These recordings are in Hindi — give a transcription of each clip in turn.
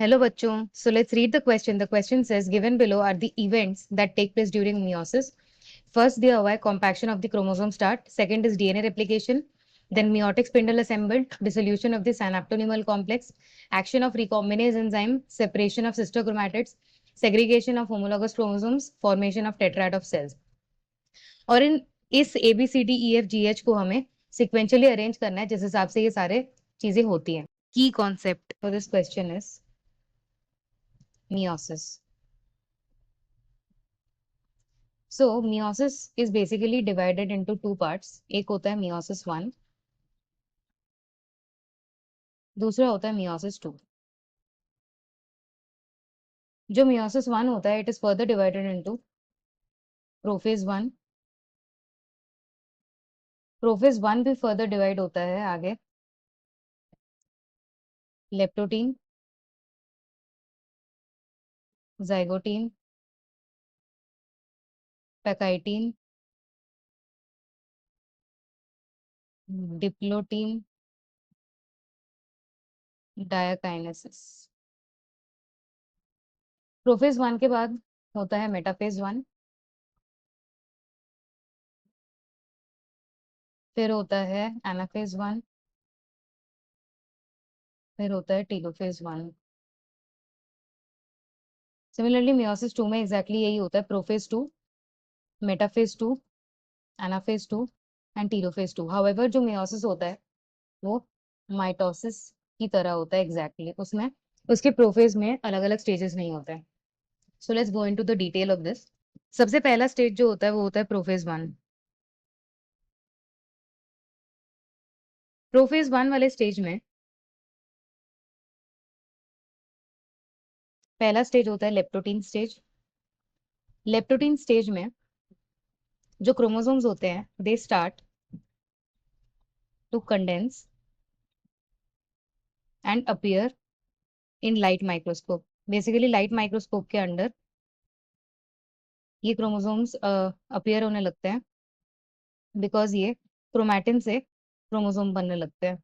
Hello bachchon. So let's read the question. The question says given below are the events that take place during meiosis. First, the Hawaii compaction of the chromosome start. Second is DNA replication. Then meiotic spindle assembled, dissolution of the synaptonymal complex, action of recombinase enzyme, separation of sister chromatids, segregation of homologous chromosomes, formation of tetrad of cells. और इस ABCDEFGH को हमें सिक्वेंशियली अरेंज करना है जिस हिसाब से ये सारे चीजें होती हैं. Key concept for this question is meiosis. So meiosis is basically divided into two parts. एक होता है meiosis 1, दूसरा होता है meiosis 2. जो meiosis 1 होता है, it is further divided into prophase 1. prophase 1 भी further divide होता है आगे leptotene, zygote, pachytene, diplotene, diakinesis. Prophase 1 के बाद होता है मेटाफेज 1, फिर होता है एनाफेज 1, फिर होता है टीलोफेज 1. सिमिलरली मियोसिस 2 में एग्जैक्टली यही होता है. Prophase 2, metaphase 2, anaphase 2 and telophase 2. However जो मियोसिस होता है वो माइटोसिस की तरह होता है एग्जैक्टली. उसमें उसके प्रोफेज में अलग अलग स्टेजेस नहीं होते हैं. So let's go into the detail of this. सबसे पहला स्टेज जो होता है वो होता है प्रोफेज 1. प्रोफेज 1 वाले स्टेज में पहला स्टेज होता है लेप्टोटीन स्टेज. लेप्टोटीन स्टेज में जो क्रोमोसोम्स होते हैं they start to condense and appear in light microscope. Basically light microscope के अंडर ये क्रोमोसोम्स अपीयर होने लगते हैं बिकॉज ये क्रोमैटिन से क्रोमोसोम बनने लगते हैं.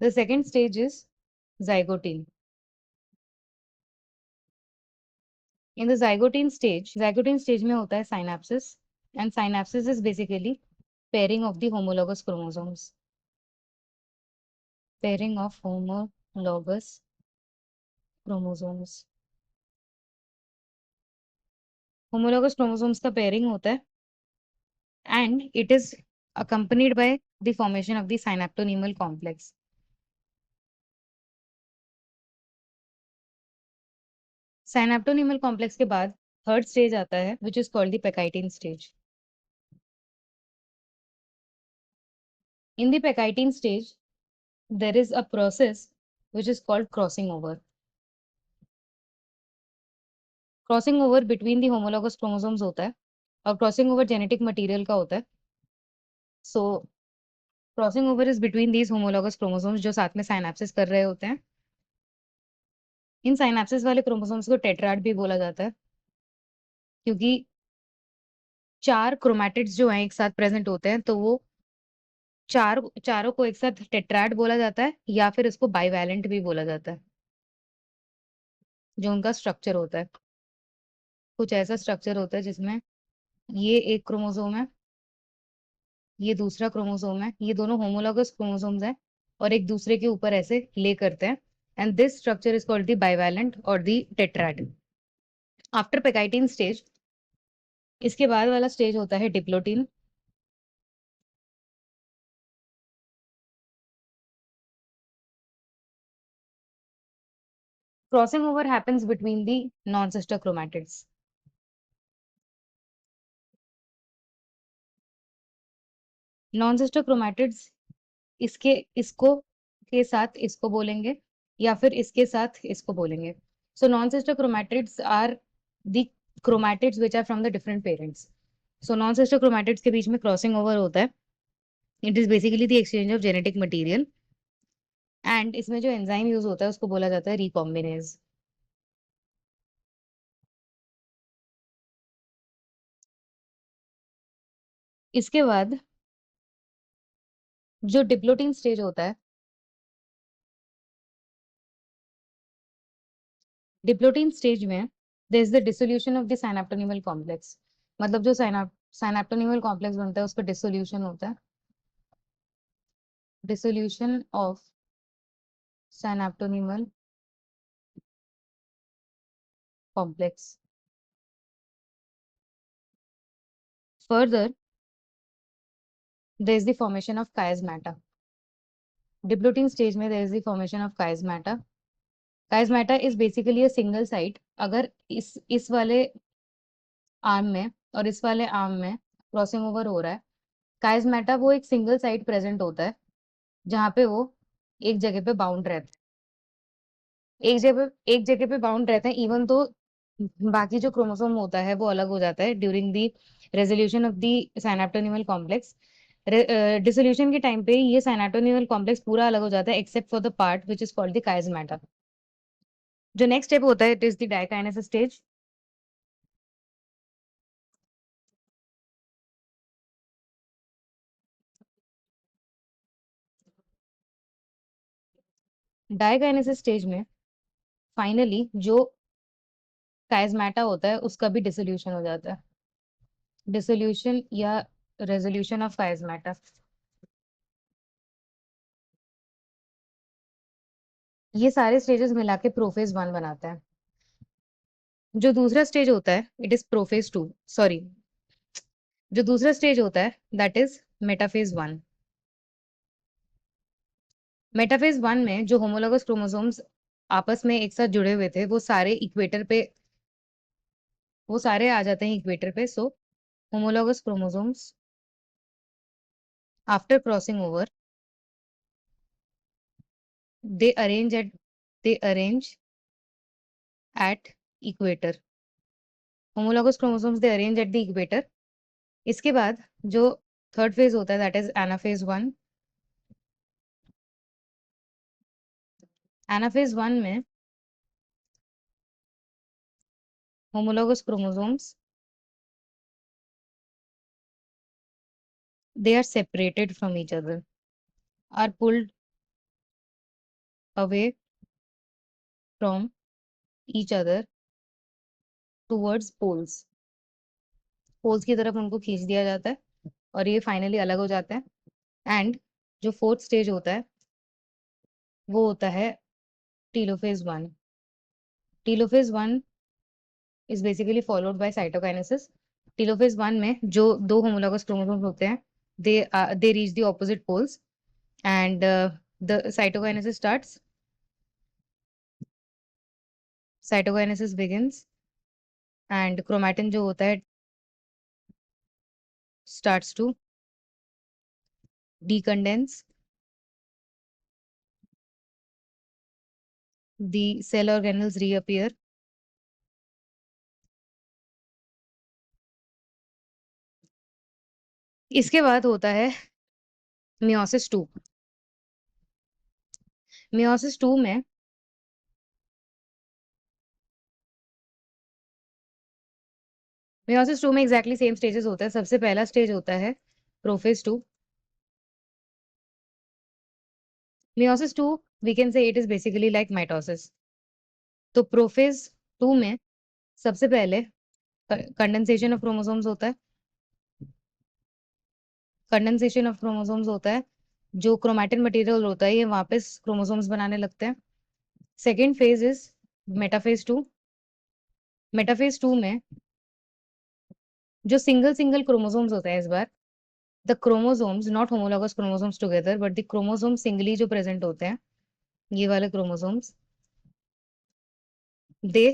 The second stage is zygotene. In the zygotene stage में होता है synapsis. And synapsis is basically pairing of the homologous chromosomes. Pairing of homologous chromosomes. Homologous chromosomes का पेयरिंग होता है and it is accompanied by the formation of the synaptonymal complex. Synaptonymal complex के बाद थर्ड स्टेज आता है which is called the Pachytene stage. In the Pachytene stage there is a process which is called crossing over. Crossing over between the homologous chromosomes होता है और crossing over genetic material का होता है. So crossing over is between these homologous chromosomes जो साथ में synapses कर रहे होते हैं. इन synapses वाले chromosomes को tetrad भी बोला जाता है क्योंकि चार क्रोमैटिड्स जो हैं एक साथ प्रेजेंट होते हैं तो वो चारों को एक साथ टेट्राड बोला जाता है या फिर इसको बाइवैलेंट भी बोला जाता है. जो उनका स्ट्रक्चर होता है कुछ ऐसा स्ट्रक्चर होता है जिसमें ये एक क्रोमोसोम है, ये दूसरा क्रोमोसोम है, ये दोनों होमोलॉगस क्रोमोसोम्स हैं और एक दूसरे के ऊपर ऐसे ले करते हैं. And this structure is called the bivalent और द टेट्राड. आफ्टर पेकाइटिन स्टेज इसके बाद वाला स्टेज होता है diplotene. Crossing over happens between the non sister chromatids. Non sister chromatids इसके इसको के साथ इसको बोलेंगे या फिर इसके साथ इसको बोलेंगे. So non sister chromatids are the chromatids which are from the different parents. So non sister chromatids के बीच में क्रॉसिंग ओवर होता है. It is basically the exchange of genetic material and इसमें जो एंजाइम यूज होता है उसको बोला जाता है रिकॉम्बिनेज. इसके बाद जो डिप्लोटीन स्टेज होता है डिप्लोटीन स्टेज में there is the dissolution of the synaptonemal complex, मतलब जो साइनेप्टोनिमल कॉम्प्लेक्स बनता है उसका डिसोल्यूशन होता है, dissolution of synaptonemal complex. Further there is the formation of chiasmata. Diplotene stage में there is the formation of chiasmata. Chiasmata is basically a single site. अगर इस वाले आर्म में और इस वाले आर्म में क्रॉसिंग ओवर हो रहा है, कायस्मेटा वो एक सिंगल साइट प्रेजेंट होता है जहां पे वो एक जगह पे बाउंड रहते हैं, एक जगह पे बाउंड रहते हैं, इवन तो बाकी जो क्रोमोसोम होता है वो अलग हो जाता है during the resolution of the synaptonemal complex. Dissolution के टाइम पे ये साइनेप्टोनिमल कॉम्प्लेक्स पूरा अलग हो जाता है except for the part which is called the chiasmata. जो नेक्स्ट स्टेप होता है it is the diakinesis stage. Diakinesis stage में फाइनली जो कायस्मेटा होता है उसका भी डिसोल्यूशन हो जाता है, डिसोल्यूशन या रेजोल्यूशन ऑफ कायस्मेटा। ये सारे स्टेजेस मिला के प्रोफेज 1 बनाता है। जो दूसरा स्टेज होता है इट इज प्रोफेज 2, सॉरी, जो दूसरा स्टेज होता है दैट इज मेटाफेज 1। मेटाफेज 1 में जो होमोलोगस क्रोमोसोम्स आपस में एक साथ जुड़े हुए थे वो सारे आ जाते हैं इक्वेटर पे। So homologous chromosomes after crossing over they arrange at they arrange at equator. Homologous chromosomes they arrange at the equator. इसके बाद जो थर्ड फेज होता है दैट इज एनाफेज 1। एनाफेज 1 में homologous chromosomes they are separated from each other, are pulled away from each other towards poles। Poles की तरफ उनको खींच दिया जाता है और ये फाइनली अलग हो जाते हैं। एंड जो फोर्थ स्टेज होता है वो होता है telophase 1। Telophase 1 is basically followed by cytokinesis. Telophase 1 में जो दो होमोलॉगस क्रोमोसोम्स होते हैं they reach the opposite poles and the cytokinesis starts. Cytokinesis begins and chromatin जो होता है starts to decondense, the cell organelles reappear। इसके बाद होता है मियोसिस 2। मियोसिस 2 में एग्जैक्टली सेम स्टेजेस होता है। सबसे पहला स्टेज होता है prophase 2। Meiosis 2 we can say it is basically like mitosis. तो प्रोफेज 2 में सबसे पहले कंडेंसेशन ऑफ क्रोमोसोम्स होता है। कंडेंसेशन ऑफ क्रोमोसोम्स होता है, जो क्रोमैटिन मटेरियल होता है ये वापस क्रोमोसोम्स बनाने लगते हैं। Second phase is metaphase 2। Metaphase 2 में जो सिंगल सिंगल क्रोमोसोम्स होता है इस बार the chromosomes not homologous chromosomes together but the chromosome singly जो प्रेजेंट होते हैं ये वाले chromosomes they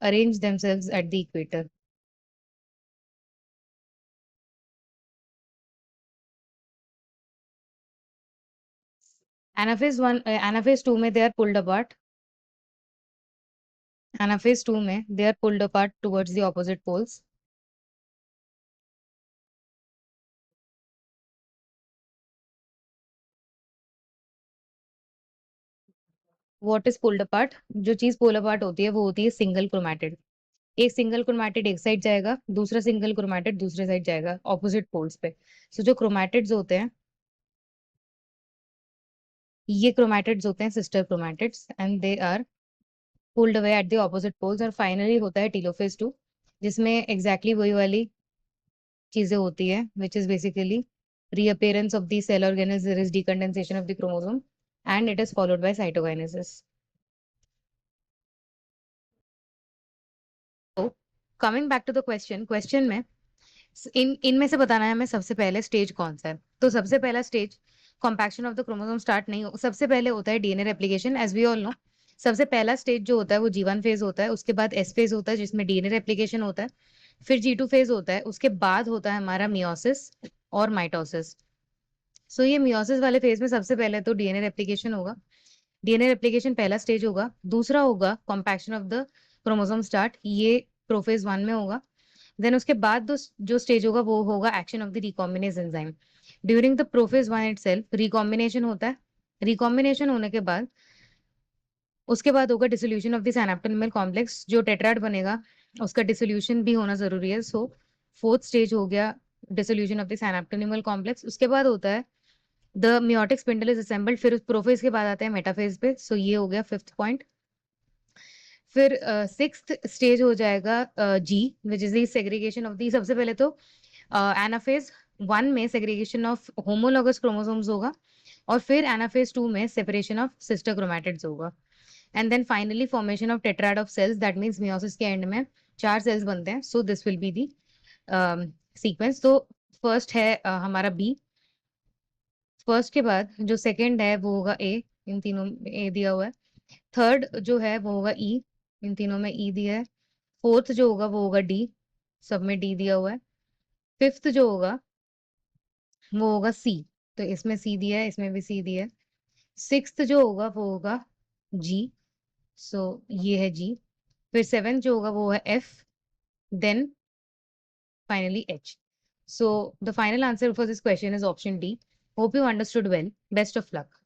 arrange themselves at the equator. Anaphase 2 में they are pulled apart. Anaphase 2 में they are pulled apart towards the opposite poles. What is pulled apart? जो चीज पुल अपार्ट होती है वो होती है सिंगल क्रोमैटिड। एक सिंगल क्रोमैटिड एक साइड जाएगा, दूसरा सिंगल क्रोमैटिड दूसरे साइड जाएगा ऑपोजिट पोल्स पे। सो जो क्रोमैटिड्स होते हैं ये क्रोमैटिड्स होते हैं sister chromatids and they are pulled away at the opposite poles, और फाइनली होता है टीलोफेज 2, जिसमें एग्जैक्टली वही वाली चीजें होती है, which is basically reappearance of the cell organelles, there is decondensation of the chromosome, and it is followed by cytokinesis. So coming back to the question में इनमें से बताना है हमें सबसे पहले स्टेज कौन सा है। तो सबसे पहला stage compaction of the chromosome start नहीं हो, सबसे पहले होता है DNA replication. As we all know, सबसे पहला स्टेज जो होता है वो G1 फेज होता है, उसके बाद S फेज होता है जिसमें डीएनए रेप्लिकेशन होता है, फिर G2 फेज होता है, उसके बाद होता है हमारा मियोसिस और माइटोसिस। सो ये मियोसिस वाले फेज में सबसे पहले तो डीएनए रेप्लिकेशन होगा। डीएनए रेप्लिकेशन पहला स्टेज होगा। दूसरा होगा compaction of the chromosome start, ये प्रोफेज 1 में होगा। देन उसके बाद जो स्टेज होगा वो होगा action of the recombinase enzyme. During the prophase 1 itself recombination होता है। रिकॉम्बिनेशन होने के बाद उसके बाद होगा डिसोल्यूशन ऑफ द सिनैप्टोनिमल कॉम्प्लेक्स, जो टेट्राड बनेगा उसका डिसोल्यूशन भी होना जरूरी है। सो फोर्थ स्टेज हो गया डिसोल्यूशन ऑफ द सिनैप्टोनिमल कॉम्प्लेक्स। उसके बाद होता है the meiotic spindle is assembled, फिर प्रोफेज के बाद आता है मेटाफेज पे। सो ये हो गया फिफ्थ पॉइंट। फिर सिक्स्थ स्टेज हो जाएगा जी, which is the segregation of the. सबसे पहले तो एनाफेज 1 में सेग्रीगेशन ऑफ होमोलॉगस क्रोमोसोम्स होगा, और फिर एनाफेज 2 में सेपरेशन ऑफ सिस्टर क्रोमैटिड्स होगा, and then finally formation of tetrad of cells. That means meiosis के एंड में 4 सेल्स बनते हैं। So this will be the sequence. तो फर्स्ट है हमारा बी। फर्स्ट के बाद जो सेकंड है वो होगा ए, इन तीनों में ए दिया हुआ है। थर्ड जो है वो होगा ई, इन तीनों में ई दिया है। फोर्थ जो होगा वो होगा डी, सब में डी दिया हुआ है। फिफ्थ जो होगा वो होगा सी, तो इसमें सी दिया है, इसमें भी सी दिया है। सिक्स्थ जो होगा वो होगा जी, सो ये है जी। फिर सेवेंथ जो होगा वो है F, then finally H. So the final answer for this question is option D. Hope you understood well. Best of luck.